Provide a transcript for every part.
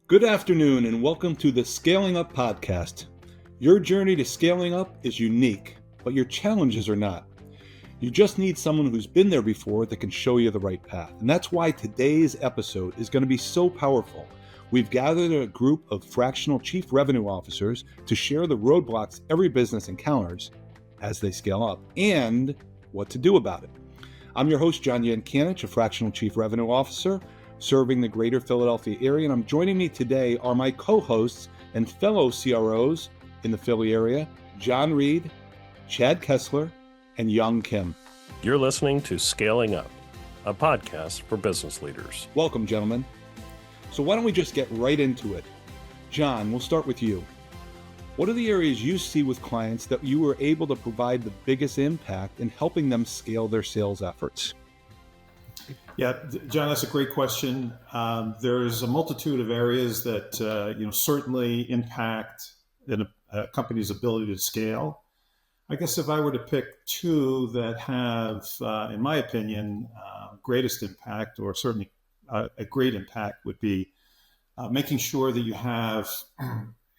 Good afternoon and welcome to the Scaling Up Podcast. Your journey to scaling up is unique, but your challenges are not. You just need someone who's been there before that can show you the right path. And that's why today's episode is going to be so powerful. We've gathered a group of Fractional Chief Revenue Officers to share the roadblocks every business encounters as they scale up and what to do about it. I'm your host, John Yankanich, a Fractional Chief Revenue Officer serving the greater Philadelphia area, and joining me today are my co-hosts and fellow CROs in the Philly area, John Reed, Chad Kessler, and Young Kim. You're listening to Scaling Up, a podcast for business leaders. Welcome, gentlemen. So why don't we just get right into it? John, we'll start with you. What are the areas you see with clients that you were able to provide the biggest impact in helping them scale their sales efforts? Yeah, John, that's a great question. There's a multitude of areas that certainly impact a company's ability to scale. I guess if I were to pick two that have, in my opinion, greatest impact, or certainly a great impact, would be making sure that you have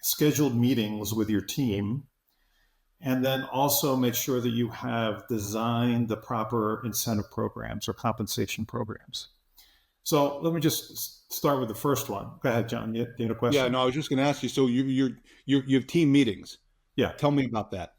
scheduled meetings with your team, and then also make sure that you have designed the proper incentive programs or compensation programs. So let me just start with the first one. Go ahead, John. You had a question? Yeah, no, I was just going to ask you. So you have team meetings. Yeah. Tell me about that.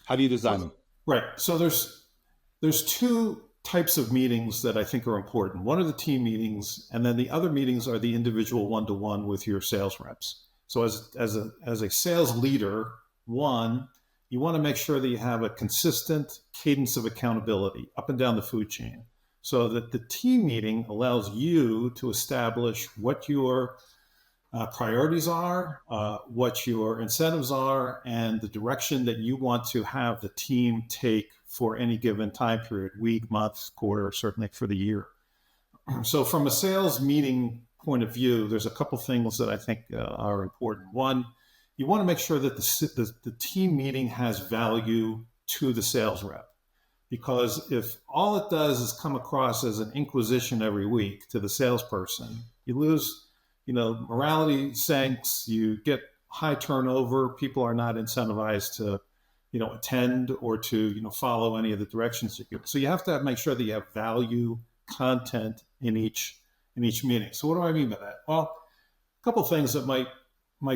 How do you design them? Right. So there's two types of meetings that I think are important. One are the team meetings, and then the other meetings are the individual one-to-one with your sales reps. So as a sales leader, one, you want to make sure that you have a consistent cadence of accountability up and down the food chain, so that the team meeting allows you to establish what your priorities are, what your incentives are, and the direction that you want to have the team take for any given time period, week, month, quarter, certainly for the year. So from a sales meeting point of view, there's a couple things that I think are important. One, you want to make sure that the team meeting has value to the sales rep, because if all it does is come across as an inquisition every week to the salesperson, you lose, morality sinks, you get high turnover, people are not incentivized to, attend or to, follow any of the directions you give. So you have to make sure that you have value content in each meeting. So what do I mean by that? Well, a couple things that might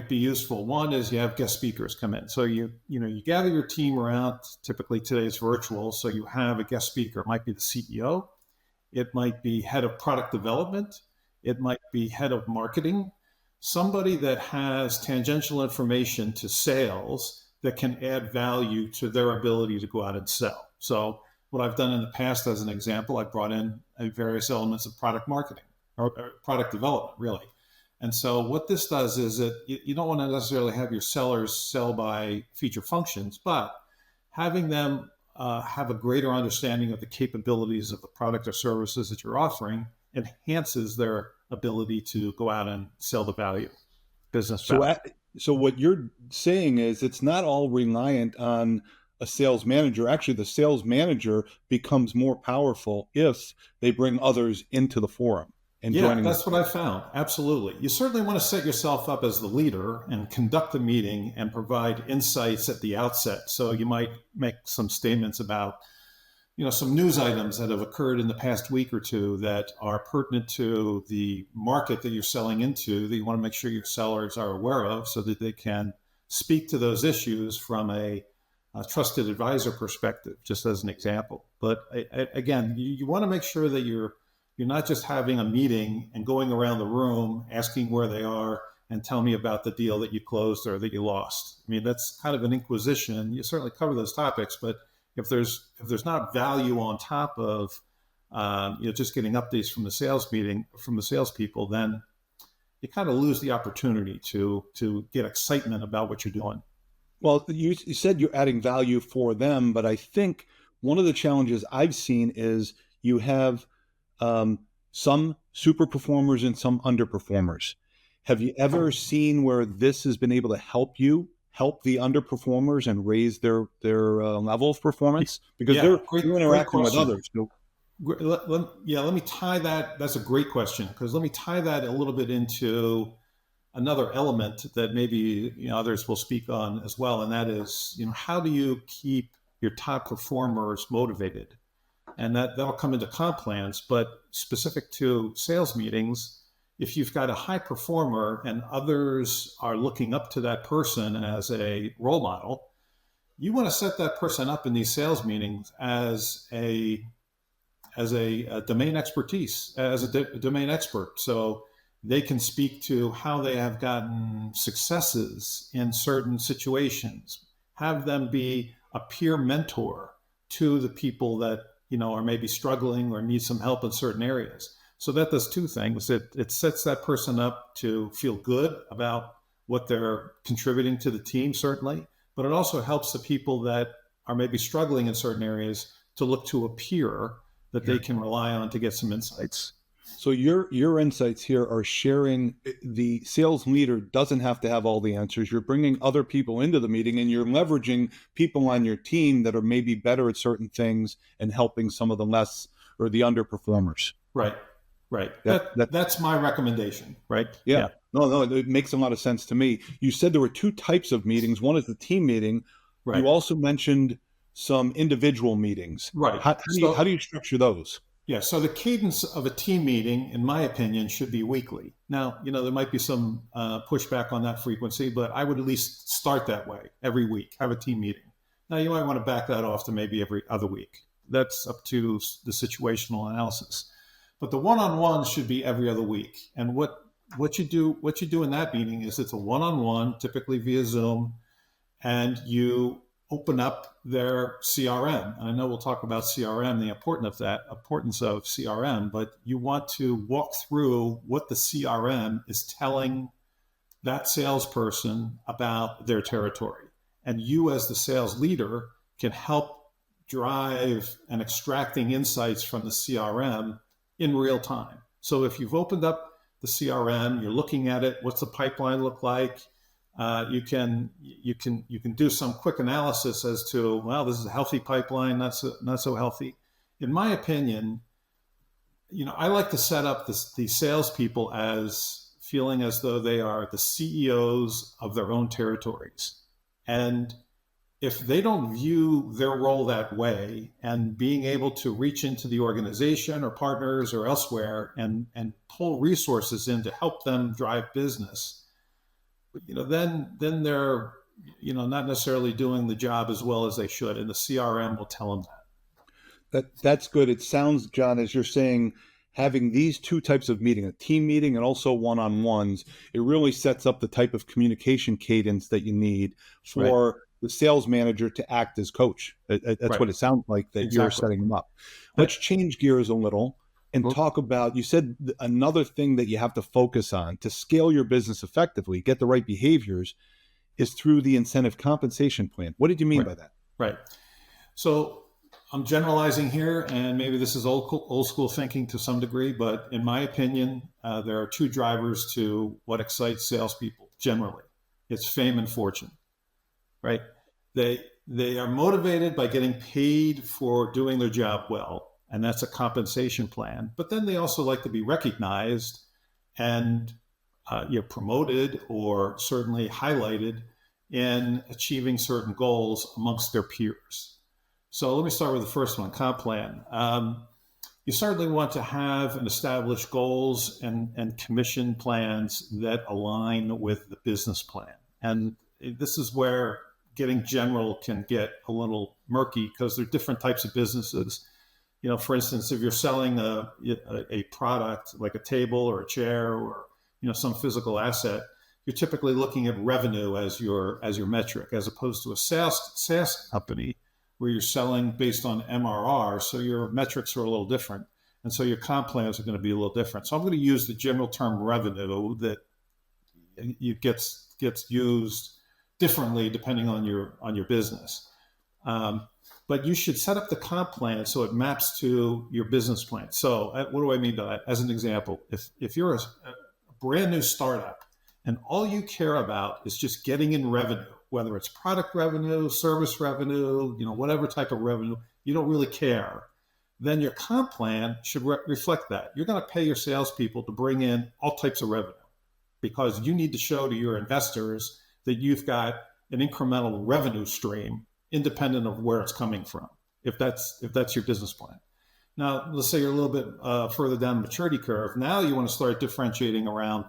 be useful. One is you have guest speakers come in. So you gather your team around. Typically today it's virtual, so you have a guest speaker. It might be the CEO, it might be head of product development, it might be head of marketing, somebody that has tangential information to sales that can add value to their ability to go out and sell. So what I've done in the past, as an example, I brought in various elements of product marketing or product development, really. And so what this does is that you don't want to necessarily have your sellers sell by feature functions, but having them have a greater understanding of the capabilities of the product or services that you're offering enhances their ability to go out and sell the value, business value. So what you're saying is it's not all reliant on a sales manager. Actually, the sales manager becomes more powerful if they bring others into the forum. Yeah, that's what I found. Absolutely. You certainly want to set yourself up as the leader and conduct the meeting and provide insights at the outset. So you might make some statements about, some news items that have occurred in the past week or two that are pertinent to the market that you're selling into, that you want to make sure your sellers are aware of, so that they can speak to those issues from a trusted advisor perspective, just as an example. But again, you want to make sure that you're not just having a meeting and going around the room asking where they are and tell me about the deal that you closed or that you lost. I mean, that's kind of an inquisition. You certainly cover those topics, but if there's not value on top of just getting updates from the sales meeting, from the salespeople, then you kind of lose the opportunity to get excitement about what you're doing. Well, you said you're adding value for them, but I think one of the challenges I've seen is you have some super performers and some underperformers. Have you ever seen where this has been able to help the underperformers and raise their level of performance? Because they're interacting with others. So Let me tie that. That's a great question, because let me tie that a little bit into another element that maybe others will speak on as well, and that is, how do you keep your top performers motivated? And that'll come into comp plans, but specific to sales meetings, if you've got a high performer and others are looking up to that person as a role model, you want to set that person up in these sales meetings as a domain expertise, as a domain expert. So they can speak to how they have gotten successes in certain situations, have them be a peer mentor to the people that are maybe struggling or need some help in certain areas. So that does two things. It sets that person up to feel good about what they're contributing to the team, certainly, but it also helps the people that are maybe struggling in certain areas to look to a peer that they can rely on to get some insights. So your insights here are sharing. The sales leader doesn't have to have all the answers. You're bringing other people into the meeting, and you're leveraging people on your team that are maybe better at certain things and helping some of the less or the underperformers. Right. That's my recommendation, right? Yeah. No, it makes a lot of sense to me. You said there were two types of meetings. One is the team meeting. Right. You also mentioned some individual meetings. Right. How do you structure those? Yeah, so the cadence of a team meeting, in my opinion, should be weekly. Now, there might be some pushback on that frequency, but I would at least start that way every week, have a team meeting. Now, you might want to back that off to maybe every other week. That's up to the situational analysis. But the one-on-one should be every other week. And what you do in that meeting is it's a one-on-one, typically via Zoom, and you open up their CRM. And I know we'll talk about CRM, the importance of CRM, but you want to walk through what the CRM is telling that salesperson about their territory. And you as the sales leader can help drive and extracting insights from the CRM in real time. So if you've opened up the CRM, you're looking at it, what's the pipeline look like? You can do some quick analysis as to, well, this is a healthy pipeline, not so healthy. In my opinion, I like to set up the salespeople as feeling as though they are the CEOs of their own territories. And if they don't view their role that way, and being able to reach into the organization or partners or elsewhere and pull resources in to help them drive business, then they're, not necessarily doing the job as well as they should. And the CRM will tell them that. That's good. It sounds, John, as you're saying, having these two types of meeting, a team meeting and also one-on-ones, it really sets up the type of communication cadence that you need for the sales manager to act as coach. That's what it sounds like that You're setting them up. Let's change gears a little and talk about, you said another thing that you have to focus on to scale your business effectively, get the right behaviors, is through the incentive compensation plan. What did you mean by that? Right. So I'm generalizing here, and maybe this is old school thinking to some degree, but in my opinion, there are two drivers to what excites salespeople generally. It's fame and fortune, right? They are motivated by getting paid for doing their job well, and that's a compensation plan. But then they also like to be recognized and promoted or certainly highlighted in achieving certain goals amongst their peers. So let me start with the first one, comp plan. You certainly want to have and establish goals and commission plans that align with the business plan. And this is where getting general can get a little murky because there are different types of businesses. For instance, if you're selling a product like a table or a chair or some physical asset, you're typically looking at revenue as your metric, as opposed to a SaaS company where you're selling based on MRR. So your metrics are a little different, and so your comp plans are going to be a little different. So I'm going to use the general term revenue that gets used differently depending on your business. But you should set up the comp plan so it maps to your business plan. So what do I mean by that? As an example, if you're a brand new startup and all you care about is just getting in revenue, whether it's product revenue, service revenue, whatever type of revenue, you don't really care, then your comp plan should reflect that. You're going to pay your salespeople to bring in all types of revenue. because you need to show to your investors that you've got an incremental revenue stream independent of where it's coming from, if that's your business plan. Now, let's say you're a little bit further down the maturity curve. Now you want to start differentiating around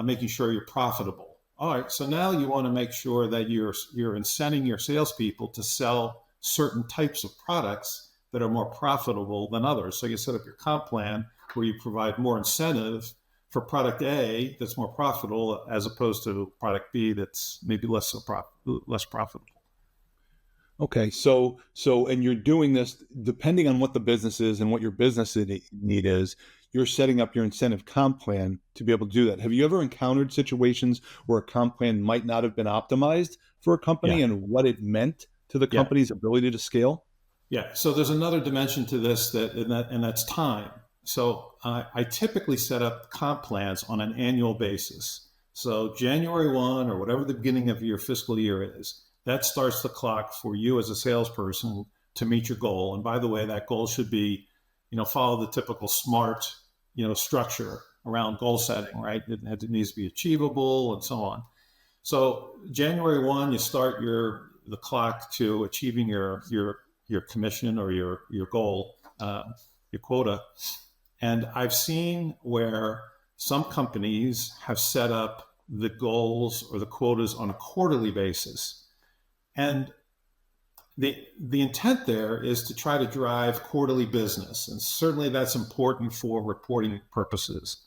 making sure you're profitable. All right, so now you want to make sure that you're incenting your salespeople to sell certain types of products that are more profitable than others. So you set up your comp plan where you provide more incentive for product A that's more profitable as opposed to product B that's maybe less profitable. Okay, so and you're doing this depending on what the business is and what your business need is. You're setting up your incentive comp plan to be able to do that. Have you ever encountered situations where a comp plan might not have been optimized for a company and what it meant to the company's ability to scale? Yeah. So there's another dimension to this and that's time. So I typically set up comp plans on an annual basis. So January 1 or whatever the beginning of your fiscal year is, that starts the clock for you as a salesperson to meet your goal. And by the way, that goal should be, follow the typical SMART, structure around goal setting, right? It needs to be achievable and so on. So January 1, you start the clock to achieving your commission or your goal, your quota. And I've seen where some companies have set up the goals or the quotas on a quarterly basis. And the intent there is to try to drive quarterly business. And certainly that's important for reporting purposes.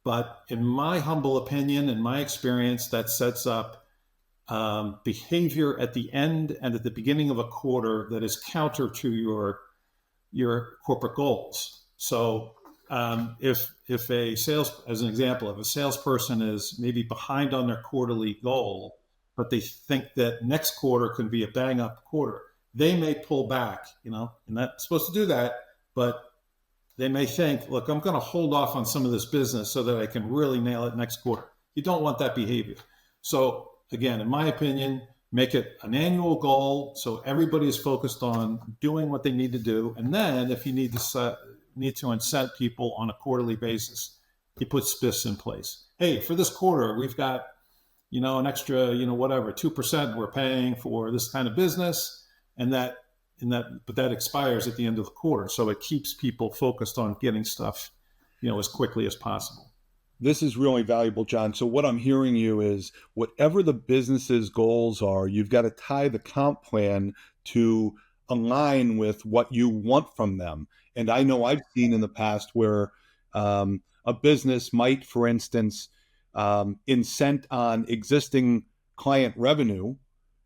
But in my humble opinion, in my experience, that sets up behavior at the end and at the beginning of a quarter that is counter to your corporate goals. So if a as an example, if a salesperson is maybe behind on their quarterly goal, but they think that next quarter can be a bang up quarter, they may pull back, and not supposed to do that, but they may think, look, I'm going to hold off on some of this business so that I can really nail it next quarter. You don't want that behavior. So again, in my opinion, make it an annual goal so everybody is focused on doing what they need to do. And then if you need to incent people on a quarterly basis, you put spiffs in place. Hey, for this quarter, we've got an extra, whatever, 2% we're paying for this kind of business, but that expires at the end of the quarter. So it keeps people focused on getting stuff, as quickly as possible. This is really valuable, John. So what I'm hearing you is whatever the business's goals are, you've got to tie the comp plan to align with what you want from them. And I know I've seen in the past where a business might, for instance, incent on existing client revenue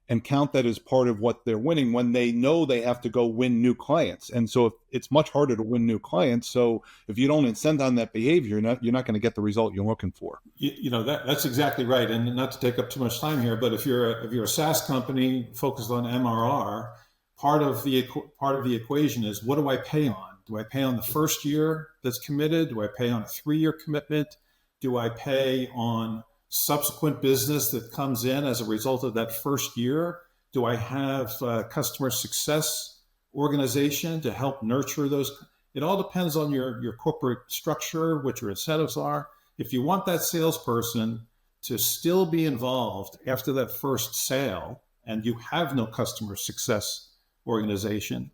and count that as part of what they're winning when they know they have to go win new clients. And so it's much harder to win new clients. So if you don't incent on that behavior, you're not going to get the result you're looking for. That's exactly right. And not to take up too much time here, but if you're a SaaS company focused on MRR, part of the equation is, what do I pay on? Do I pay on the first year that's committed? Do I pay on a 3-year commitment? Do I pay on subsequent business that comes in as a result of that first year? Do I have a customer success organization to help nurture those? It all depends on your corporate structure, what your incentives are. If you want that salesperson to still be involved after that first sale and you have no customer success organization,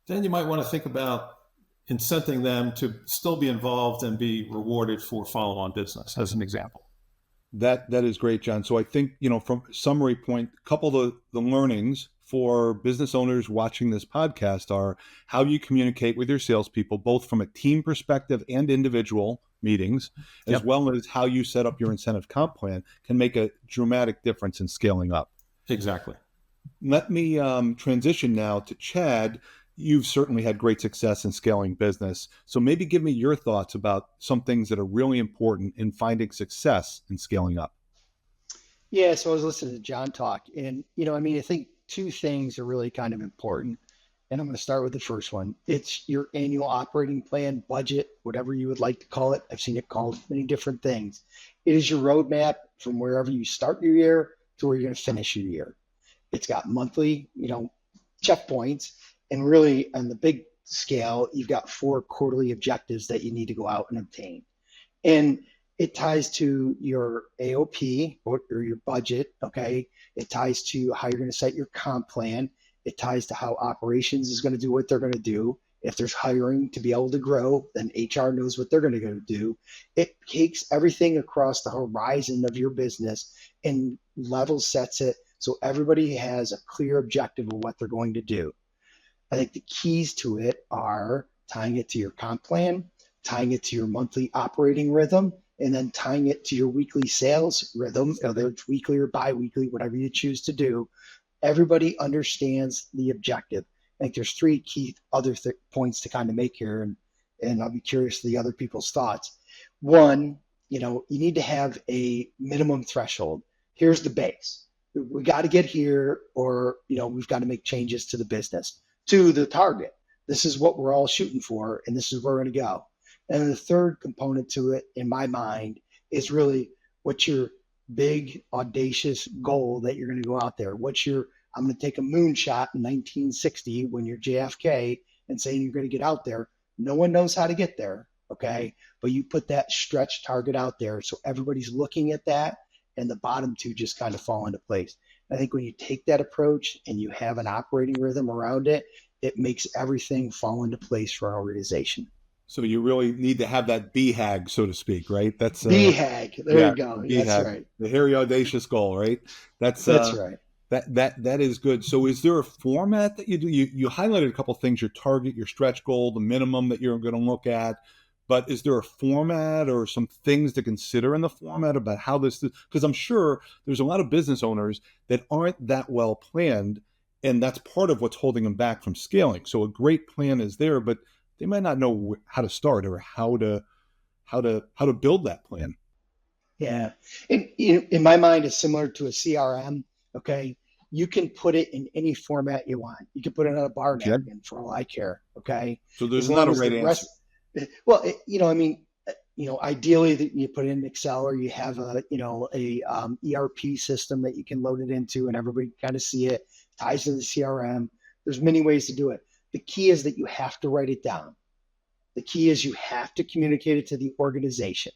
then you might want to think about incenting them to still be involved and be rewarded for follow-on business, as an example. That is great, John. So I think, from summary point, a couple of the learnings for business owners watching this podcast are how you communicate with your salespeople, both from a team perspective and individual meetings, as well as how you set up your incentive comp plan can make a dramatic difference in scaling up. Exactly. Let me transition now to Chad. You've certainly had great success in scaling business. So maybe give me your thoughts about some things that are really important in finding success in scaling up. Yeah, so I was listening to John talk, and I think 2 things are really kind of important. And I'm going to start with the first one. It's your annual operating plan, budget, whatever you would like to call it. I've seen it called many different things. It is your roadmap from wherever you start your year to where you're going to finish your year. It's got monthly, checkpoints. And really, on the big scale, you've got 4 quarterly objectives that you need to go out and obtain. And It ties to your AOP or your budget. Okay. It ties to how you're going to set your comp plan. It ties to how operations is going to do what they're going to do. If there's hiring to be able to grow, then HR knows what they're going to go do. It takes everything across the horizon of your business and level sets it so everybody has a clear objective of what they're going to do. I think the keys to it are tying it to your comp plan, tying it to your monthly operating rhythm, and then tying it to your weekly sales rhythm, whether it's weekly or bi-weekly, whatever you choose to do. Everybody understands the objective. I think there's three key other points to kind of make here, and I'll be curious to the other people's thoughts. One, you need to have a minimum threshold. Here's the base. We got to get here, or we've got to make changes to the business. Two, the target. This is what we're all shooting for, and this is where we're going to go. And the third component to it, in my mind, is really what's your big, audacious goal that you're going to go out there? I'm going to take a moonshot in 1960 when you're JFK and saying you're going to get out there. No one knows how to get there, okay? But you put that stretch target out there so everybody's looking at that, and the bottom two just kind of fall into place. I think when you take that approach and you have an operating rhythm around it, it makes everything fall into place for an organization. So you really need to have that BHAG, so to speak, right? That's BHAG. There you go. BHAG, that's right. The hairy audacious goal, right? That's right. That is good. So is there a format that you do? You highlighted a couple of things: your target, your stretch goal, the minimum that you're going to look at. But is there a format or some things to consider in the format about how this? Because I'm sure there's a lot of business owners that aren't that well planned, and that's part of what's holding them back from scaling. So a great plan is there, but they might not know how to start or how to build that plan. Yeah, in my mind, it's similar to a CRM. Okay, you can put it in any format you want. You can put it on a bar napkin for all I care. Okay, so there's not a right answer. Well, ideally that you put it in Excel, or you have a ERP system that you can load it into, and everybody kind of see it. Ties to the CRM. There's many ways to do it. The key is that you have to write it down. The key is you have to communicate it to the organization.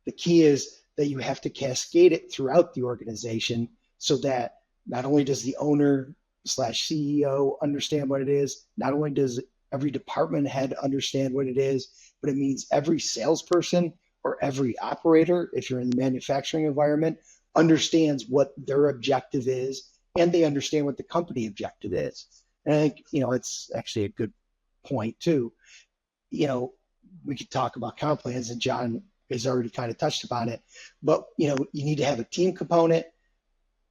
The key is that you have to cascade it throughout the organization so that not only does the owner / CEO understand what it is, not only does every department head understand what it is, but it means every salesperson or every operator, if you're in the manufacturing environment, understands what their objective is, and they understand what the company objective is. And I think, it's actually a good point too. We could talk about comp plans, and John has already kind of touched upon it, but you need to have a team component,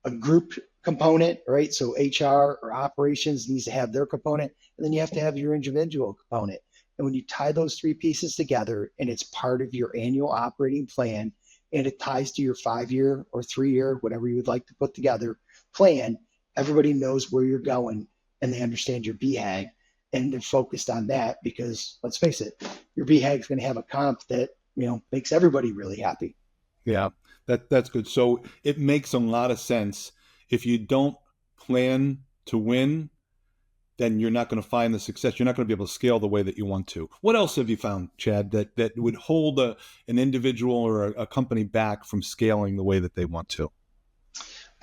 a group component, right? So HR or operations needs to have their component, and then you have to have your individual component. And when you tie those three pieces together, and it's part of your annual operating plan, and it ties to your 5-year or 3-year, whatever you would like to put together plan, everybody knows where you're going, and they understand your BHAG, and they're focused on that, because let's face it, your BHAG is going to have a comp that makes everybody really happy. Yeah, that's good. So it makes a lot of sense. If you don't plan to win, then you're not going to find the success. You're not going to be able to scale the way that you want to. What else have you found, Chad, that would hold an individual or a company back from scaling the way that they want to?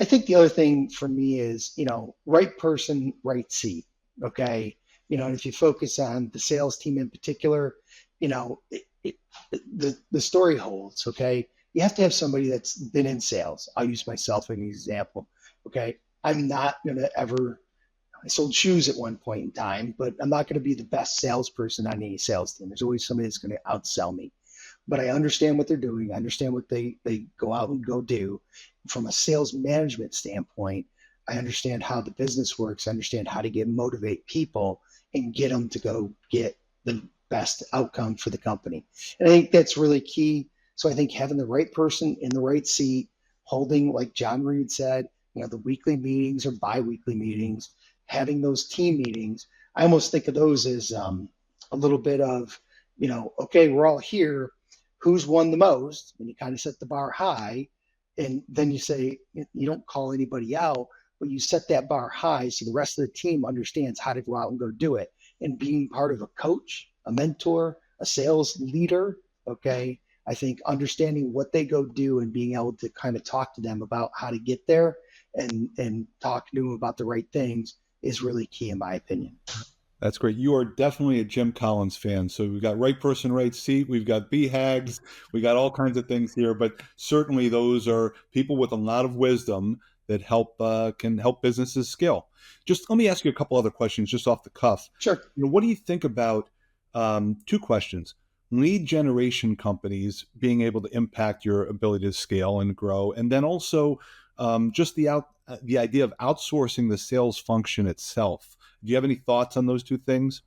I think the other thing for me is, right person, right seat. Okay. And if you focus on the sales team in particular, the story holds. Okay. You have to have somebody that's been in sales. I'll use myself as an example. Okay. I'm not going to ever, I sold shoes at one point in time, but I'm not going to be the best salesperson on any sales team. There's always somebody that's going to outsell me. But I understand what they're doing. I understand what they go out and go do. From a sales management standpoint, I understand how the business works. I understand how to motivate people and get them to go get the best outcome for the company. And I think that's really key. So I think having the right person in the right seat, holding, like John Reed said, the weekly meetings or bi-weekly meetings, having those team meetings, I almost think of those as a little bit of, okay, we're all here. Who's won the most? And you kind of set the bar high, and then you say, you don't call anybody out, but you set that bar high so the rest of the team understands how to go out and go do it. And being part of a coach, a mentor, a sales leader, okay, I think understanding what they go do and being able to kind of talk to them about how to get there and talk to them about the right things is really key in my opinion. That's great. You are definitely a Jim Collins fan. So we've got right person, right seat. We've got BHAGs. We got all kinds of things here, but certainly those are people with a lot of wisdom that can help businesses scale. Just let me ask you a couple other questions just off the cuff. Sure. What do you think about two questions? Lead generation companies being able to impact your ability to scale and grow, and then also just the idea of outsourcing the sales function itself. Do you have any thoughts on those two things?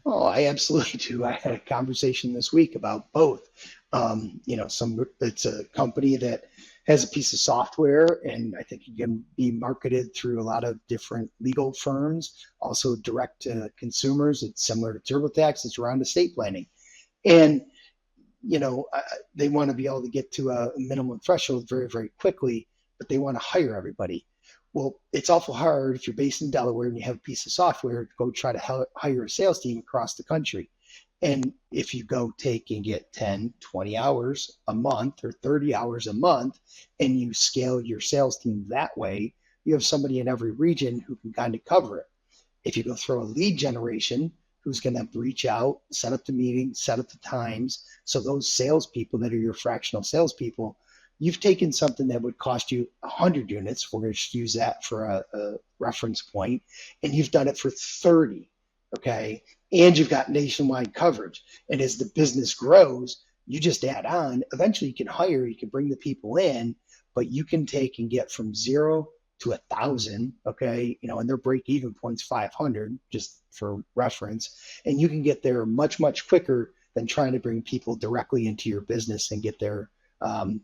Oh, I absolutely do. I had a conversation this week about both. It's a company that has a piece of software, and I think it can be marketed through a lot of different legal firms, also direct to consumers. It's similar to TurboTax. It's around estate planning, and they want to be able to get to a minimum threshold very, very quickly, but they want to hire everybody. Well, it's awful hard if you're based in Delaware and you have a piece of software to go try to hire a sales team across the country. And if you go take and get 10, 20 hours a month or 30 hours a month, and you scale your sales team that way, you have somebody in every region who can kind of cover it. If you go throw a lead generation, who's going to reach out, set up the meeting, set up the times. So those salespeople that are your fractional salespeople, you've taken something that would cost you 100 units, we're going to use that for a reference point, and you've done it for 30, okay? And you've got nationwide coverage. And as the business grows, you just add on. Eventually you can bring the people in, but you can take and get from 0 to 1,000, okay? And their break-even point's 500, just for reference. And you can get there much, much quicker than trying to bring people directly into your business and get there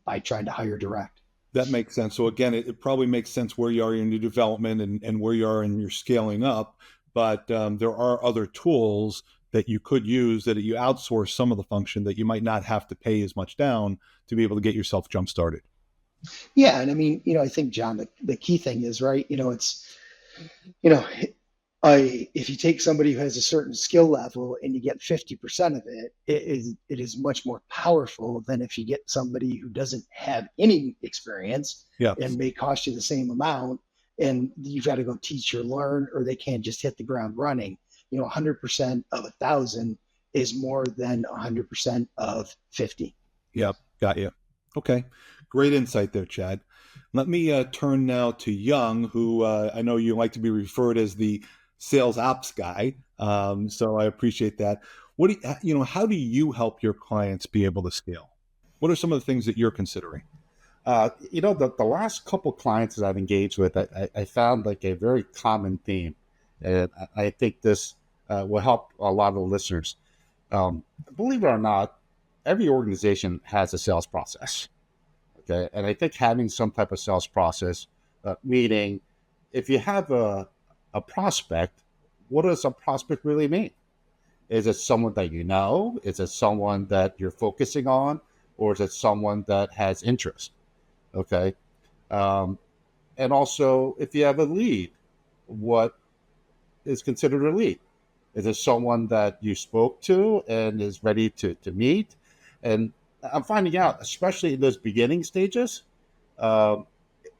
by trying to hire direct. That makes sense. So again, it probably makes sense where you are in your development and where you are in your scaling up, but there are other tools that you could use that you outsource some of the function that you might not have to pay as much down to be able to get yourself jump started. Yeah. And I mean, I think, John, the key thing is, right, if you take somebody who has a certain skill level and you get 50% of it, it is much more powerful than if you get somebody who doesn't have any experience and may cost you the same amount, and you've got to go teach or learn, or they can't just hit the ground running. 100% of 1,000 is more than 100% of 50. Yep, got you. Okay, great insight there, Chad. Let me turn now to Young, who I know you like to be referred as the sales ops guy. So I appreciate that. How do you help your clients be able to scale? What are some of the things that you're considering? The last couple clients that I've engaged with, I found like a very common theme. And I think this will help a lot of the listeners. Believe it or not, every organization has a sales process. Okay. And I think having some type of sales process, meaning if you have a prospect, what does a prospect really mean? Is it someone that you know? Is it someone that you're focusing on? Or is it someone that has interest? Okay. And also, if you have a lead, what is considered a lead? Is it someone that you spoke to and is ready to meet? And I'm finding out, especially in those beginning stages,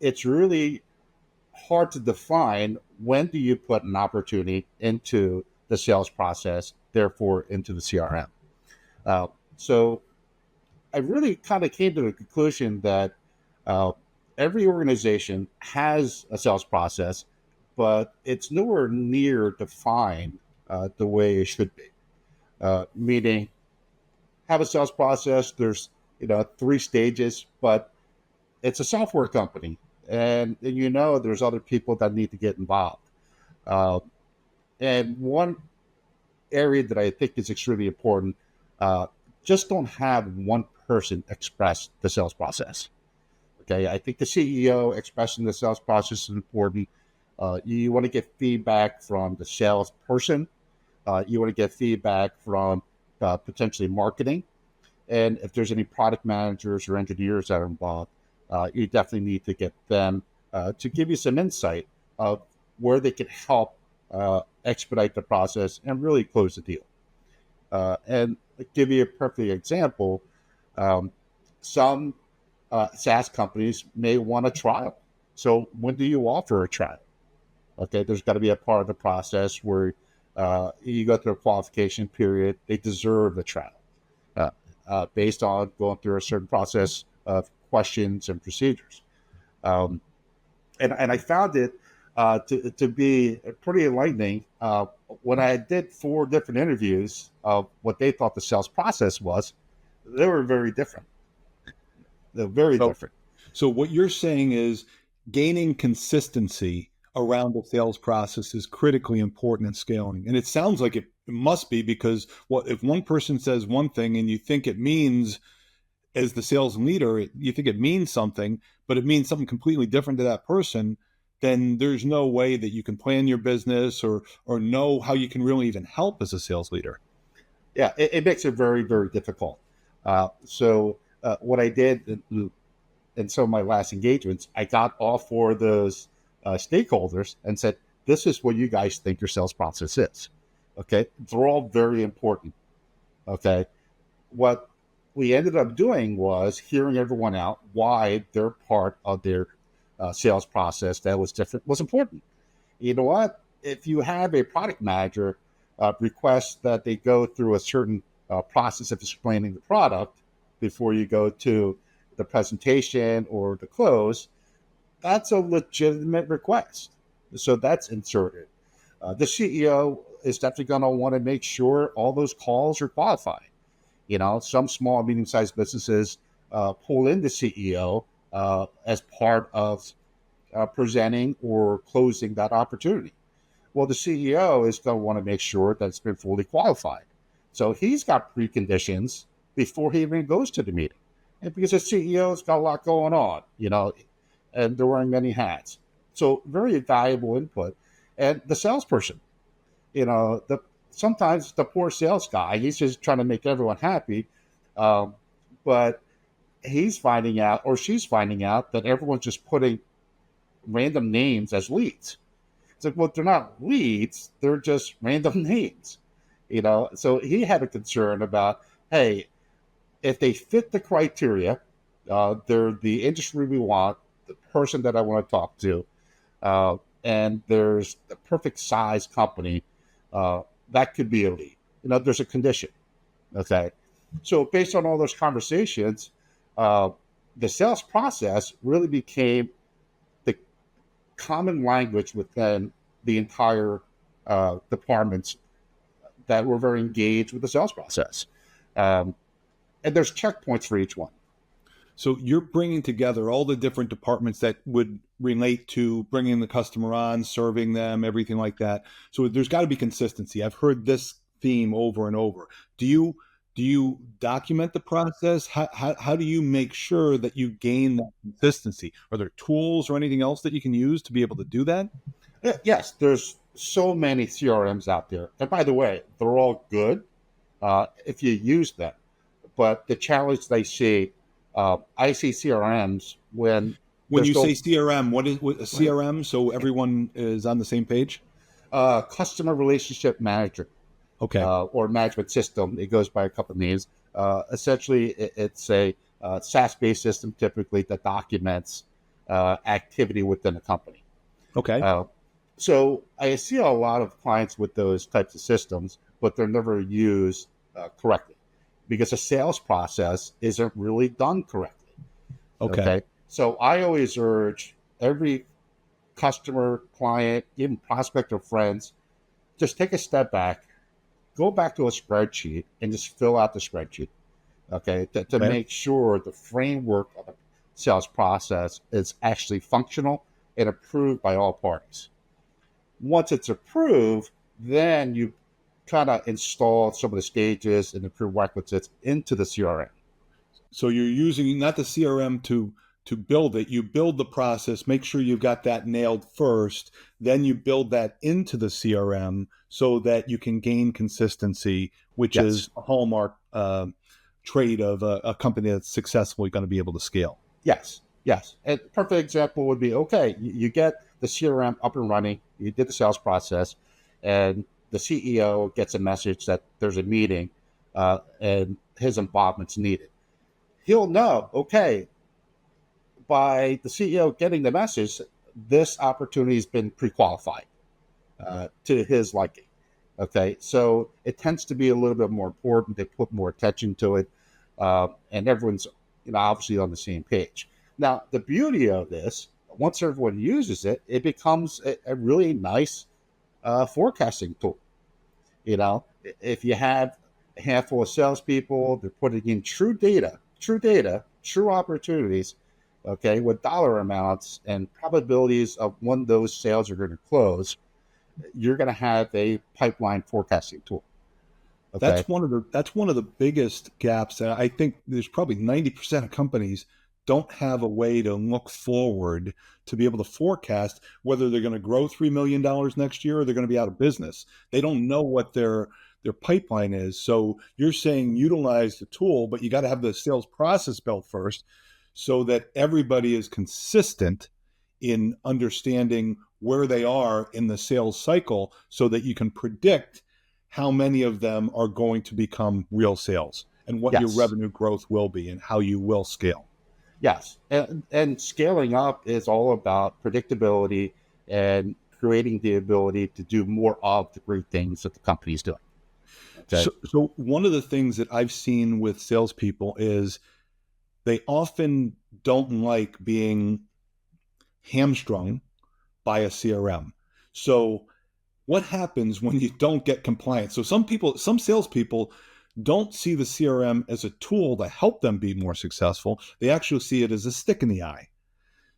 it's really hard to define when do you put an opportunity into the sales process, therefore into the CRM. So I really kind of came to the conclusion that every organization has a sales process, but it's nowhere near defined the way it should be. Meaning, have a sales process, there's 3 stages, but it's a software company. And there's other people that need to get involved. And one area that I think is extremely important, just don't have one person express the sales process. Okay, I think the CEO expressing the sales process is important. You want to get feedback from the salesperson. You want to get feedback from potentially marketing. And if there's any product managers or engineers that are involved, you definitely need to get them to give you some insight of where they can help expedite the process and really close the deal. And I'll give you a perfect example. Some SaaS companies may want a trial. So when do you offer a trial? Okay, there's got to be a part of the process where you go through a qualification period. They deserve the trial based on going through a certain process of questions and procedures. And I found it to be pretty enlightening when I did 4 different interviews of what they thought the sales process was. They were very different. They're very different. So what you're saying is gaining consistency around the sales process is critically important in scaling. And it sounds like it must be, because if one person says one thing and you think it means, as the sales leader, you think it means something, but it means something completely different to that person, then there's no way that you can plan your business or know how you can really even help as a sales leader. Yeah, it makes it very, very difficult. So what I did in some of my last engagements, I got all 4 of those stakeholders and said, this is what you guys think your sales process is. Okay. They're all very important. Okay. What we ended up doing was hearing everyone out why their part of their sales process that was different was important. You know what? If you have a product manager request that they go through a certain process of explaining the product before you go to the presentation or the close, that's a legitimate request. So that's inserted. The CEO is definitely going to want to make sure all those calls are qualified. You know, some small, medium-sized businesses pull in the CEO as part of presenting or closing that opportunity. Well, the CEO is going to want to make sure that it's been fully qualified. So he's got preconditions before he even goes to the meeting. And because the CEO's got a lot going on, you know, and they're wearing many hats. So very valuable input. And the salesperson, you know, sometimes the poor sales guy, he's just trying to make everyone happy. But he's finding out, or she's finding out, that everyone's just putting random names as leads. It's like, well, they're not leads, they're just random names, you know? So he had a concern about, hey, if they fit the criteria, they're the industry we want, the person that I want to talk to, and there's the perfect size company, that could be a lead. You know, there's a condition, okay? So based on all those conversations, the sales process really became the common language within the entire departments that were very engaged with the sales process. And there's checkpoints for each one. So you're bringing together all the different departments that would relate to bringing the customer on, serving them, everything like that. So there's got to be consistency. I've heard this theme over and over. Do you document the process? How do you make sure that you gain that consistency? Are there tools or anything else that you can use to be able to do that? Yes, there's so many CRMs out there. And by the way, they're all good if you use them. But the challenge they see, I see CRMs when you say CRM, what is a CRM? So everyone is on the same page? Customer Relationship Manager. Okay. Or management system. It goes by a couple of names. Essentially, it's a SaaS-based system typically that documents activity within a company. Okay. So I see a lot of clients with those types of systems, but they're never used correctly because the sales process isn't really done correctly. Okay. So I always urge every customer, client, even prospect or friends, just take a step back, go back to a spreadsheet and just fill out the spreadsheet, okay, to make sure the framework of the sales process is actually functional and approved by all parties. Once it's approved, then you kind of install some of the stages and the prerequisites into the CRM. So you're using not the CRM to build it. You build the process, make sure you've got that nailed first, then you build that into the CRM so that you can gain consistency, which is a hallmark trait of a company that's successfully going to be able to scale. Yes. And a perfect example would be, okay, you get the CRM up and running, you did the sales process, and the CEO gets a message that there's a meeting and his involvement's needed. he'll know, okay, by the CEO getting the message, this opportunity has been pre-qualified to his liking. Okay, so it tends to be a little bit more important. They put more attention to it, and everyone's obviously on the same page. Now, the beauty of this, once everyone uses it, it becomes a really nice forecasting tool. If you have a handful of salespeople, they're putting in true data, true opportunities, okay, with dollar amounts and probabilities of when those sales are going to close, you're going to have a pipeline forecasting tool. Okay? That's one of the biggest gaps. And I think there's probably 90% of companies don't have a way to look forward to be able to forecast whether they're going to grow $3 million next year or they're going to be out of business. They don't know what their pipeline is. So you're saying utilize the tool, but you got to have the sales process built first so that everybody is consistent in understanding where they are in the sales cycle so that you can predict how many of them are going to become real sales and what your revenue growth will be and how you will scale. Yes. And scaling up is all about predictability and creating the ability to do more of the great things that the company is doing. Okay? So one of the things that I've seen with salespeople is they often don't like being hamstrung by a CRM. So what happens when you don't get compliance? So some salespeople don't see the CRM as a tool to help them be more successful. They actually see it as a stick in the eye.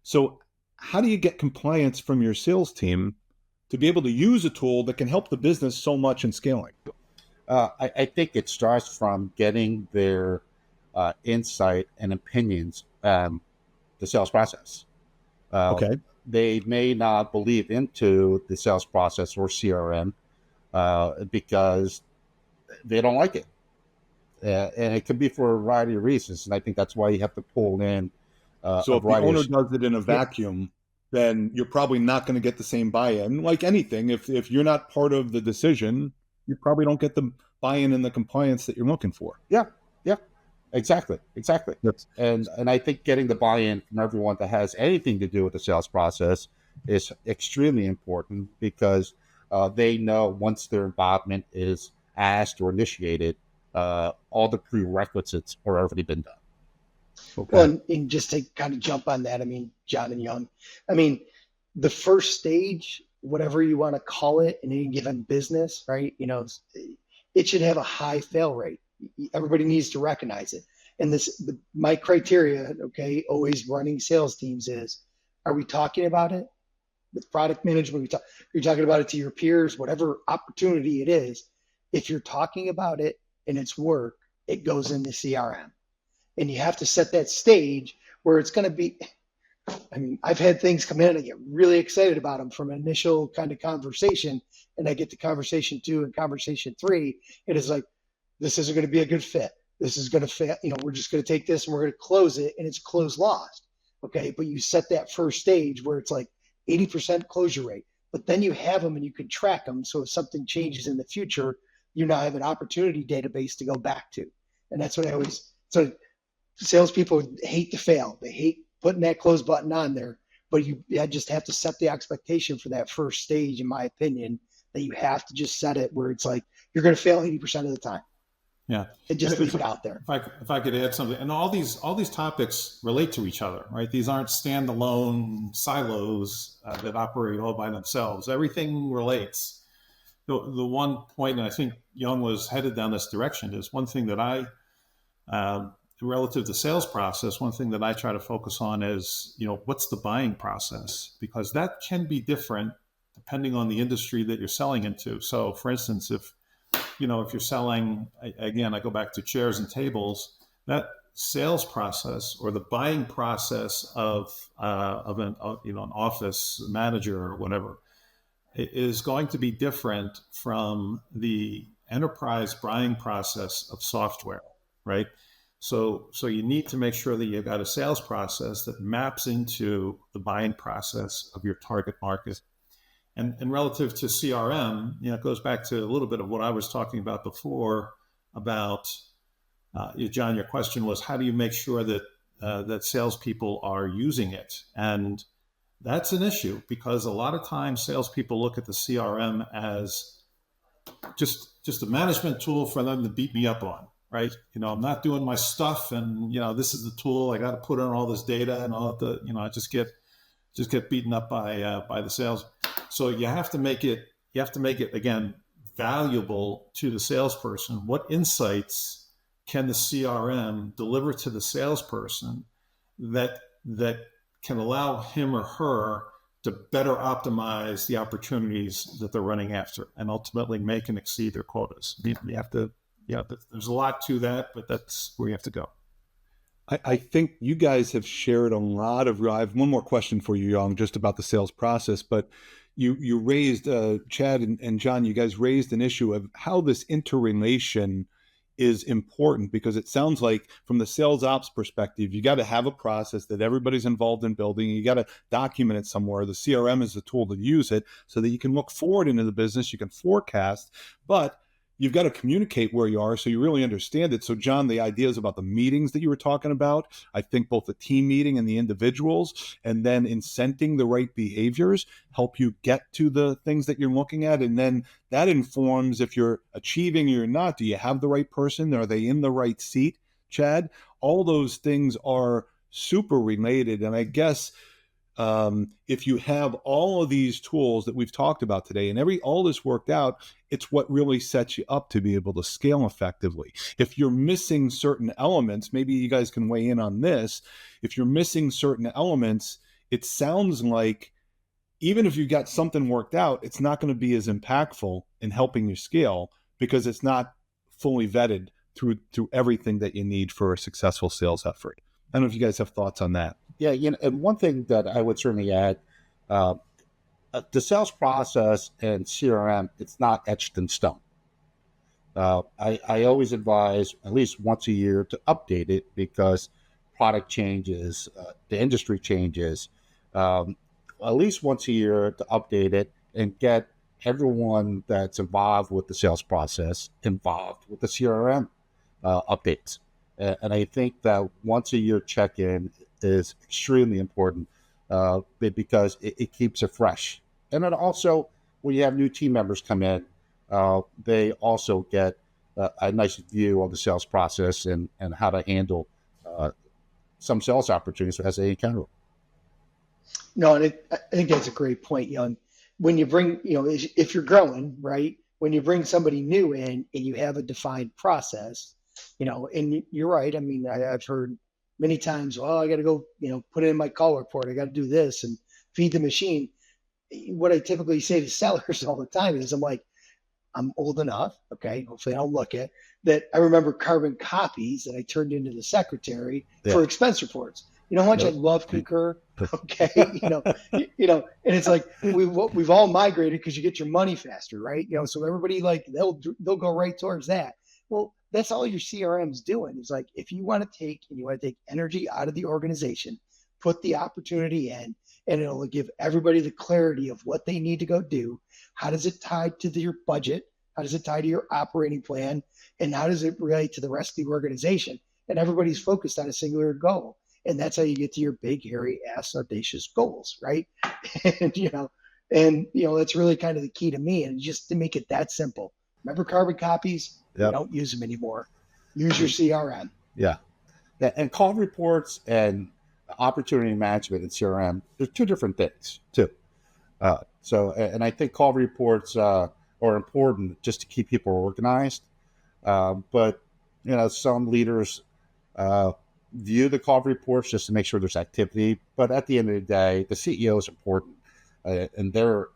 So how do you get compliance from your sales team to be able to use a tool that can help the business so much in scaling? I think it starts from getting their insight and opinions, the sales process. Okay. They may not believe into the sales process or CRM because they don't like it. And it could be for a variety of reasons. And I think that's why you have to pull in. So if the owner does it in a vacuum, then you're probably not going to get the same buy-in. Like anything, if you're not part of the decision, you probably don't get the buy-in and the compliance that you're looking for. Yeah. Exactly. Yes. And I think getting the buy-in from everyone that has anything to do with the sales process is extremely important because they know once their involvement is asked or initiated, all the prerequisites are already been done. Okay. Well, and just to kind of jump on that, I mean, John and Young, I mean, the first stage, whatever you want to call it in any given business, right? It should have a high fail rate. Everybody needs to recognize it. And my criteria, okay, always running sales teams is, are we talking about it with product management? You're talking about it to your peers, whatever opportunity it is. If you're talking about it and it's work, it goes into CRM. And you have to set that stage where it's going to be, I mean, I've had things come in and I get really excited about them from an initial kind of conversation. And I get to conversation 2 and conversation 3. It is like, this isn't going to be a good fit. This is going to fail. We're just going to take this and we're going to close it and it's close lost. Okay. But you set that first stage where it's like 80% closure rate, but then you have them and you can track them. So if something changes in the future, you now have an opportunity database to go back to. And that's what so salespeople hate to fail. They hate putting that close button on there, but you just have to set the expectation for that first stage, in my opinion, that you have to just set it where it's like, you're going to fail 80% of the time. Yeah. And just leave it out there. If I could add something, and all these topics relate to each other, right? These aren't standalone silos that operate all by themselves. Everything relates. The one point, and I think Young was headed down this direction, is one thing that I, relative to sales process, one thing that I try to focus on is, what's the buying process? Because that can be different depending on the industry that you're selling into. So for instance, if you're selling, again, I go back to chairs and tables, that sales process or the buying process of an office manager or whatever is going to be different from the enterprise buying process of software, right? So you need to make sure that you've got a sales process that maps into the buying process of your target market. And relative to CRM, it goes back to a little bit of what I was talking about before about John, your question was, how do you make sure that that salespeople are using it? And that's an issue, because a lot of times salespeople look at the CRM as just a management tool for them to beat me up on, right? I'm not doing my stuff, and this is the tool. I got to put in all this data, and all the I just get beaten up by the sales. So you have to make it again valuable to the salesperson. What insights can the CRM deliver to the salesperson that can allow him or her to better optimize the opportunities that they're running after, and ultimately make and exceed their quotas? You have to, there's a lot to that, but that's where you have to go. I think you guys have shared a lot of. I have one more question for you, Young, just about the sales process. But you raised, Chad and John, you guys raised an issue of how this interrelation is important, because it sounds like from the sales ops perspective, you got to have a process that everybody's involved in building. You got to document it somewhere. The CRM is the tool to use it so that you can look forward into the business, you can forecast, but you've got to communicate where you are so you really understand it. So John, the ideas about the meetings that you were talking about, I think both the team meeting and the individuals, and then incenting the right behaviors help you get to the things that you're looking at. And then that informs if you're achieving or you're not. Do you have the right person? Are they in the right seat, Chad? All those things are super related. And I guess if you have all of these tools that we've talked about today and all this worked out, it's what really sets you up to be able to scale effectively. If you're missing certain elements, maybe you guys can weigh in on this. If you're missing certain elements, it sounds like even if you've got something worked out, it's not going to be as impactful in helping you scale, because it's not fully vetted through everything that you need for a successful sales effort. I don't know if you guys have thoughts on that. Yeah, and one thing that I would certainly add, the sales process and CRM, it's not etched in stone. I always advise at least once a year to update it, because product changes, the industry changes. At least once a year to update it and get everyone that's involved with the sales process involved with the CRM updates. And I think that once a year check-in is extremely important because it keeps it fresh. And then also, when you have new team members come in, they also get a nice view of the sales process and how to handle some sales opportunities as they encounter them. No, and I think that's a great point, Young. When you bring, if you're growing, right, when you bring somebody new in and you have a defined process, and you're right. I mean, I've heard many times, well, I got to go, put it in my call report. I got to do this and feed the machine. What I typically say to sellers all the time is, I'm old enough, okay, hopefully I don't look it, that I remember carbon copies that I turned into the secretary for expense reports. You know how much I love Concur, okay? And it's like we've all migrated because you get your money faster, right? So everybody they'll go right towards that. Well, that's all your CRM's doing. Is like, if you want to take energy out of the organization, put the opportunity in, and it'll give everybody the clarity of what they need to go do. How does it tie to your budget? How does it tie to your operating plan? And how does it relate to the rest of the organization? And everybody's focused on a singular goal. And that's how you get to your big, hairy ass, audacious goals, right? And that's really kind of the key to me. And just to make it that simple. Remember carbon copies? Yep. Don't use them anymore. Use your CRM. Yeah. And call reports and opportunity management and CRM, they're two different things too. And I think call reports are important just to keep people organized. But some leaders view the call reports just to make sure there's activity. But at the end of the day, the CEO is important, and their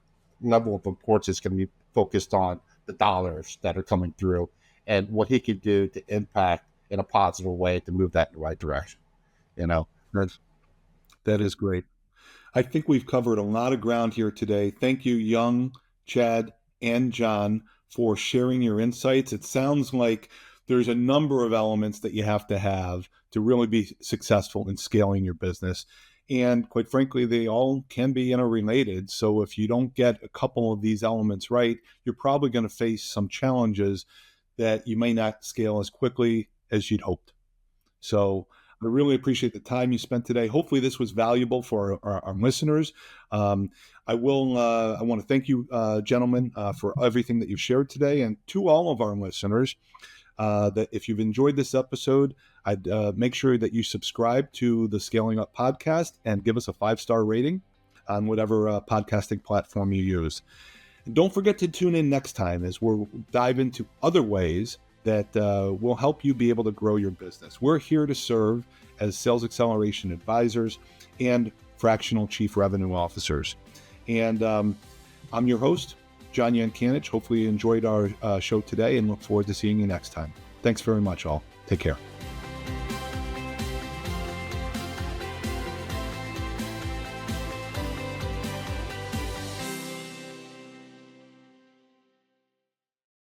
level of importance is going to be focused on the dollars that are coming through and what he could do to impact in a positive way to move that in the right direction. That is great. I think we've covered a lot of ground here today. Thank you, Young, Chad, and John, for sharing your insights. It sounds like there's a number of elements that you have to really be successful in scaling your business. And quite frankly, they all can be interrelated. So if you don't get a couple of these elements right, you're probably going to face some challenges that you may not scale as quickly as you'd hoped. So I really appreciate the time you spent today. Hopefully this was valuable for our listeners. I want to thank you, gentlemen, for everything that you've shared today, and to all of our listeners, that if you've enjoyed this episode, I'd make sure that you subscribe to the Scaling Up podcast and give us a 5-star rating on whatever podcasting platform you use. And don't forget to tune in next time as we'll dive into other ways that will help you be able to grow your business. We're here to serve as sales acceleration advisors and fractional chief revenue officers. And I'm your host, John Yankanich. Hopefully you enjoyed our show today and look forward to seeing you next time. Thanks very much, all. Take care.